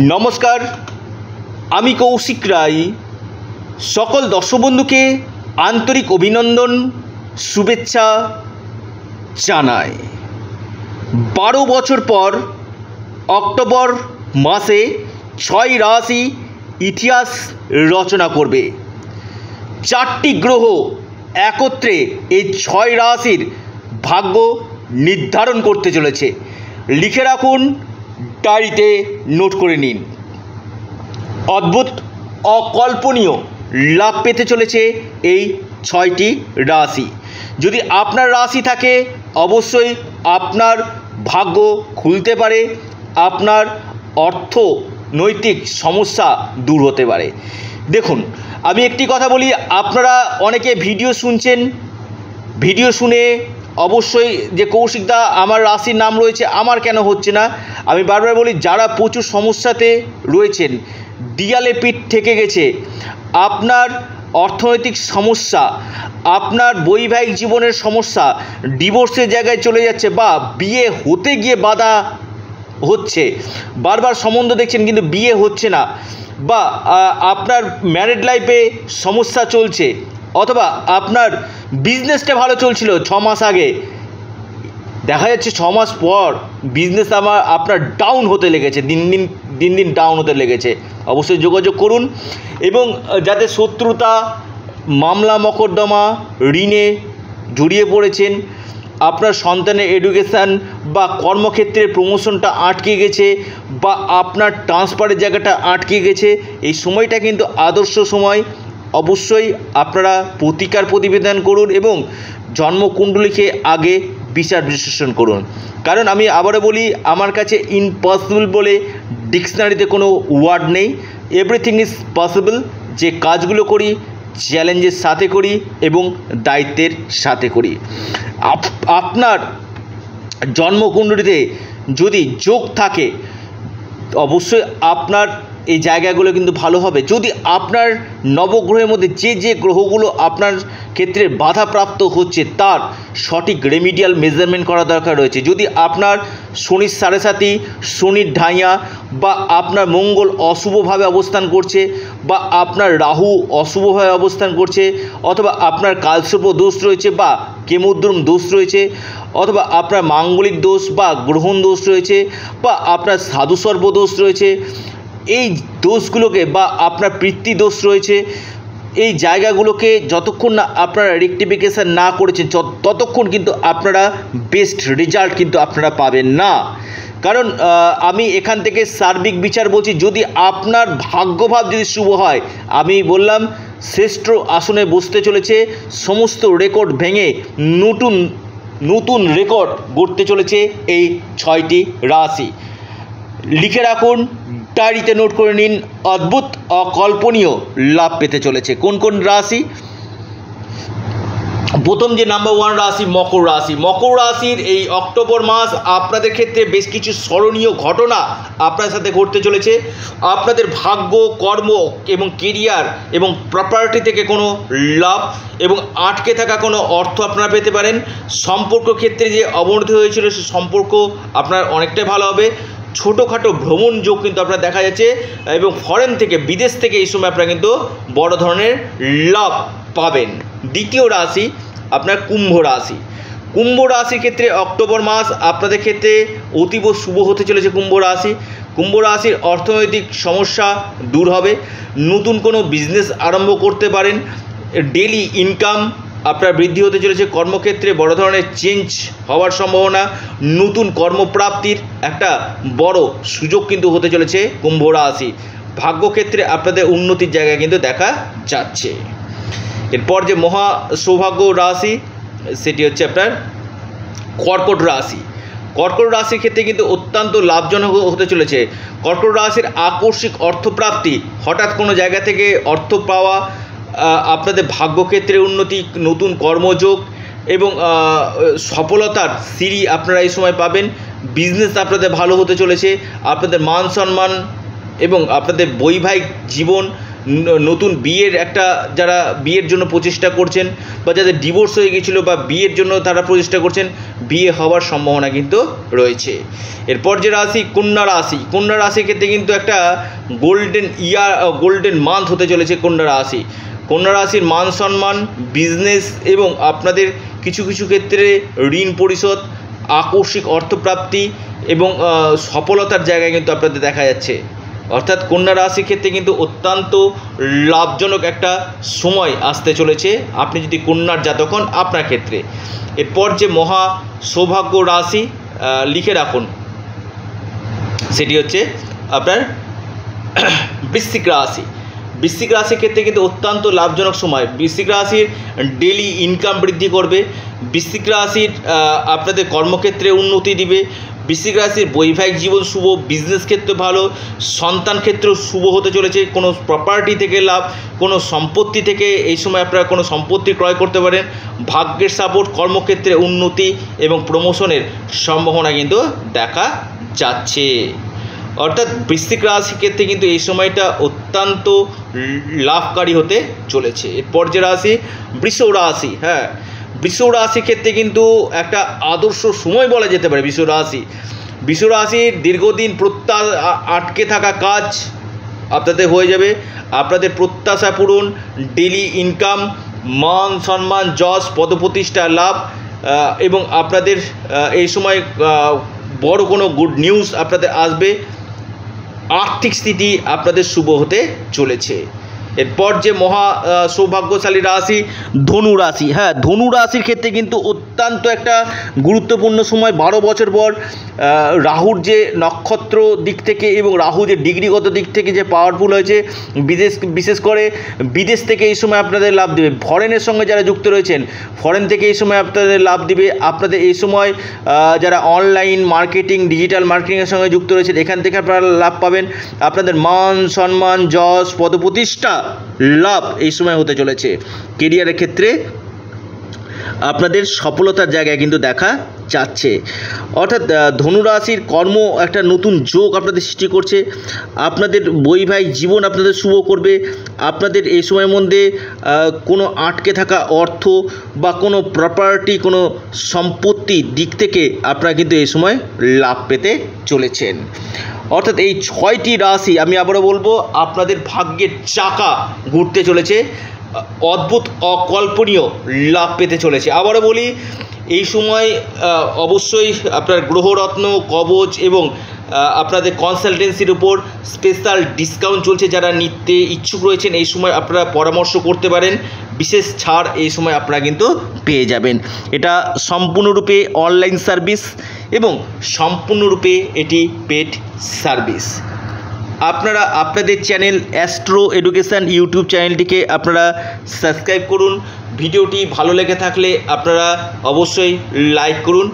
নমস্কার, আমি কৌশিক রায়। সকল দর্শক বন্ধুকে আন্তরিক অভিনন্দন, শুভেচ্ছা জানাই। 12 বছর পর অক্টোবর মাসে 6 রাশি ইতিহাস রচনা করবে। 4টি গ্রহ একত্রে এই 6 রাশির ভাগ্য নির্ধারণ করতে চলেছে। লিখে রাখুন, ডায়েরিতে নোট করে নিন। অদ্ভুত, অকল্পনীয় লাভ পেতে চলেছে এই 6টি রাশি। যদি আপনার রাশি থাকে, অবশ্যই আপনার ভাগ্য খুলতে পারে, আপনার অর্থনৈতিক সমস্যা দূর হতে পারে। দেখুন, আমি একটি কথা বলি, আপনারা অনেকে ভিডিও শুনছেন, ভিডিও শুনে অবশ্যই যে কৌশিকদা আমার রাশির নাম রয়েছে, আমার কেন হচ্ছে না। আমি বারবার বলি, যারা প্রচুর সমস্যাতে রয়েছেন, দিয়ালে পিঠ থেকে গেছে, আপনার অর্থনৈতিক সমস্যা, আপনার বৈবাহিক জীবনের সমস্যা, ডিভোর্সের জায়গায় চলে যাচ্ছে, বা বিয়ে হতে গিয়ে বাধা হচ্ছে, বারবার সম্বন্ধ দেখছেন কিন্তু বিয়ে হচ্ছে না, বা আপনার ম্যারিড লাইফে সমস্যা চলছে, অথবা আপনার বিজনেসটা ভালো চলছিল 6 মাস আগে, দেখা যাচ্ছে 6 মাস পর বিজনেস আপনার ডাউন হতে লেগেছে, দিন দিন ডাউন হতে লেগেছে। অবশ্যই যোগাযোগ করুন। এবং যাতে শত্রুতা, মামলা মকদ্দমা, ঋণে জড়িয়ে পড়েছেন, আপনার সন্তানের এডুকেশান বা কর্মক্ষেত্রের প্রমোশনটা আটকে গেছে, বা আপনার ট্রান্সফারের জায়গাটা আটকে গেছে, এই সময়টা কিন্তু আদর্শ সময়। অবশ্যই আপনারা প্রতিকার প্রতিবেদন করুন এবং জন্মকুণ্ডলীকে আগে বিচার বিশ্লেষণ করুন। কারণ আমি আবারও বলি, আমার কাছে ইম্পসিবল বলে ডিকশনারিতে কোনো ওয়ার্ড নেই। Everything is possible. যে কাজগুলো করি চ্যালেঞ্জের সাথে করি এবং দায়িত্বের সাথে করি। আপনার জন্মকুণ্ডলীতে যদি যোগ থাকে, অবশ্যই আপনার এই জায়গাগুলো কিন্তু ভালো হবে। যদি আপনার নবগ্রহের মধ্যে যে গ্রহগুলো আপনার ক্ষেত্রে বাধাপ্রাপ্ত হচ্ছে, তার সঠিক রেমিডিয়াল মেজারমেন্ট করা দরকার রয়েছে। যদি আপনার শনির 7.5, শনির ঢাইয়া, বা আপনার মঙ্গল অশুভভাবে অবস্থান করছে, বা আপনার রাহু অশুভভাবে অবস্থান করছে, অথবা আপনার কালসর্প দোষ রয়েছে, বা কেমুদ্রুম দোষ রয়েছে, অথবা আপনার মাঙ্গলিক দোষ বা গ্রহণ দোষ রয়েছে, বা আপনার সাধুসর্প দোষ রয়েছে, এই দোষগুলোকে, বা আপনার পিতৃ দোষ রয়েছে, এই জায়গাগুলোকে যতক্ষণ না আপনারা রেকটিফিকেশান না করেছেন, ততক্ষণ কিন্তু আপনারা বেস্ট রেজাল্ট কিন্তু আপনারা পাবেন না। কারণ আমি এখান থেকে সার্বিক বিচার বলছি। যদি আপনার ভাগ্যভাব যদি শুভ হয়, আমি বললাম শ্রেষ্ঠ আসনে বসতে চলেছে, সমস্ত রেকর্ড ভেঙে নতুন রেকর্ড গড়তে চলেছে এই 6টি রাশি। লিখে রাখুন, ডায়েরিতে নোট করে নিন। অদ্ভুত, অকল্পনীয় লাভ পেতে চলেছে। কোন কোন রাশি? প্রথম যে নাম্বার 1 রাশি, মকর রাশি। মকর রাশির এই অক্টোবর মাস আপনাদের ক্ষেত্রে বেশ কিছু স্মরণীয় ঘটনা আপনার সাথে ঘটতে চলেছে। আপনাদের ভাগ্য, কর্ম এবং কেরিয়ার এবং প্রপার্টি থেকে কোনো লাভ এবং আটকে থাকা কোনো অর্থ আপনারা পেতে পারেন। সম্পর্ক ক্ষেত্রে যে অবনতি হয়েছিল, সে সম্পর্ক আপনার অনেকটাই ভালো হবে। ছোটোখাটো ভ্রমণ যোগ কিন্তু আপনার দেখা যাচ্ছে, এবং ফরেন থেকে, বিদেশ থেকে এই সময় আপনারা কিন্তু বড় ধরনের লাভ পাবেন। দ্বিতীয় রাশি আপনার কুম্ভ রাশি। কুম্ভ রাশির ক্ষেত্রে অক্টোবর মাস আপনাদের ক্ষেত্রে অতীব শুভ হতে চলেছে। কুম্ভ রাশির অর্থনৈতিক সমস্যা দূর হবে। নতুন কোনো বিজনেস আরম্ভ করতে পারেন। ডেলি ইনকাম আপনার বৃদ্ধি হতে চলেছে। কর্মক্ষেত্রে বড় ধরনের চেঞ্জ হওয়ার সম্ভাবনা, নতুন কর্মপ্রাপ্তির একটা বড় সুযোগ কিন্তু হতে চলেছে কুম্ভ রাশি। ভাগ্যক্ষেত্রে আপনাদের উন্নতির জায়গায় কিন্তু দেখা যাচ্ছে। এরপর যে মহা সৌভাগ্য রাশি, সেটি হচ্ছে আপনার কর্কট রাশি। কর্কট রাশির ক্ষেত্রে কিন্তু অত্যন্ত লাভজনক হতে চলেছে। কর্কট রাশির আকস্মিক অর্থপ্রাপ্তি, হঠাৎ কোনো জায়গা থেকে অর্থ পাওয়া, আপনাদের ভাগ্যক্ষেত্রে উন্নতি, নতুন কর্মযোগ এবং সফলতার সিঁড়ি আপনারা এই সময় পাবেন। বিজনেস আপনাদের ভালো হতে চলেছে। আপনাদের মান সম্মান এবং আপনাদের বৈবাহিক জীবন নতুন বিয়ের একটা যারা বিয়ের জন্য প্রচেষ্টা করছেন বা যাদের ডিভোর্স হয়ে গিয়েছিলো বা বিয়ের জন্য তারা প্রচেষ্টা করছেন, বিয়ে হওয়ার সম্ভাবনা কিন্তু রয়েছে। এরপর যে রাশি কন্যা রাশি, কন্যা রাশির ক্ষেত্রে কিন্তু একটা গোল্ডেন মান্থ হতে চলেছে কন্যা রাশি। কন্যা রাশির মান সম্মান, বিজনেস এবং আপনাদের কিছু কিছু ক্ষেত্রে ঋণ পরিশোধ, আকস্মিক অর্থপ্রাপ্তি এবং সফলতার জায়গায় কিন্তু আপনাদের দেখা যাচ্ছে। অর্থাৎ কন্যা রাশির ক্ষেত্রে কিন্তু অত্যন্ত লাভজনক একটা সময় আসতে চলেছে আপনি যদি কন্যার জাতক হন আপনার ক্ষেত্রে। এরপর যে মহা সৌভাগ্য রাশি লিখে রাখুন, সেটি হচ্ছে আপনার বৃশ্চিক রাশি। বৃশ্চিক রাশির ক্ষেত্রে কিন্তু অত্যন্ত লাভজনক সময়। বৃশ্চিক রাশির ডেলি ইনকাম বৃদ্ধি করবে, বৃশ্চিক রাশির আপনাদের কর্মক্ষেত্রে উন্নতি দিবে, বৃশ্চিক রাশির বৈবাহিক জীবন শুভ, বিজনেস ক্ষেত্রে ভালো, সন্তান ক্ষেত্রেও শুভ হতে চলেছে। কোনো প্রপার্টি থেকে লাভ, কোনো সম্পত্তি থেকে এই সময় আপনারা কোনো সম্পত্তি ক্রয় করতে পারেন। ভাগ্যের সাপোর্ট, কর্মক্ষেত্রে উন্নতি এবং প্রমোশনের সম্ভাবনা কিন্তু দেখা যাচ্ছে। অর্থাৎ বৃশ্চিক রাশির ক্ষেত্রে কিন্তু এই সময়টা অত্যন্ত লাভকারী হতে চলেছে। এরপর যে রাশি বৃষ রাশি, হ্যাঁ, বৃষ রাশির ক্ষেত্রে কিন্তু একটা আদর্শ সময় বলা যেতে পারে। বৃষ রাশির দীর্ঘদিন আটকে থাকা কাজ আপনাদের হয়ে যাবে, আপনাদের প্রত্যাশা পূরণ, ডেলি ইনকাম, মান সম্মান, যশ, পদপ্রতিষ্ঠা লাভ এবং আপনাদের এই সময় বড় কোনো গুড নিউজ আপনাদের আসবে। আর্থিক স্থিতি আপনাদের শুভ হতে চলেছে। এরপর যে মহা সৌভাগ্যশালী রাশি ধনু রাশি, হ্যাঁ, ধনু রাশির ক্ষেত্রে কিন্তু অত্যন্ত একটা গুরুত্বপূর্ণ সময়। 12 বছর পর রাহুর যে নক্ষত্র দিক থেকে এবং রাহু যে ডিগ্রিগত দিক থেকে যে পাওয়ারফুল হয়েছে, বিশেষ করে বিদেশ থেকে এই সময় আপনাদের লাভ দেবে। ফরেনের সঙ্গে যারা যুক্ত রয়েছেন, ফরেন থেকে এই সময় আপনাদের লাভ দিবে। আপনাদের এই সময় যারা অনলাইন মার্কেটিং, ডিজিটাল মার্কেটিংয়ের সঙ্গে যুক্ত রয়েছেন, এখান থেকে আপনারা লাভ পাবেন। আপনাদের মান সম্মান, যশ, পদপ্রতিষ্ঠা লাভ এই সময় হতে চলেছে। কেরিয়ারের ক্ষেত্রে আপনাদের সফলতার জায়গায় কিন্তু দেখা যাচ্ছে। অর্থাৎ ধনুরাশির কর্ম একটা নতুন যোগ আপনাদের সৃষ্টি করছে। আপনাদের বৈবাহিক জীবন আপনাদের শুভ করবে। আপনাদের এই সময়ের মধ্যে কোনো আটকে থাকা অর্থ বা কোনো প্রপার্টি, কোনো সম্পত্তির দিক থেকে আপনারা কিন্তু এই সময় লাভ পেতে চলেছেন। অর্থাৎ এই 6টি রাশি, আমি আবারও বলবো, আপনাদের ভাগ্যের চাকা ঘুরতে চলেছে, অদ্ভুত অকল্পনীয় লাভ পেতে চলেছে। আবারও বলি, এই সময় অবশ্যই আপনার গ্রহরত্ন, কবচ এবং আপনাদের কনসালটেন্সির উপর স্পেশাল ডিসকাউন্ট চলছে। যারা নিতে ইচ্ছুক রয়েছেন এই সময় আপনারা পরামর্শ করতে পারেন, বিশেষ ছাড় এই সময় আপনারা কিন্তু পেয়ে যাবেন। এটা সম্পূর্ণরূপে অনলাইন সার্ভিস এবং সম্পূর্ণরূপে এটি পেড সার্ভিস। আপনারা আপনাদের চ্যানেল অ্যাস্ট্রো এডুকেশান ইউটিউব চ্যানেলটিকে আপনারা সাবস্ক্রাইব করুন। ভিডিওটি ভালো লেগে থাকলে আপনারা অবশ্যই লাইক করুন।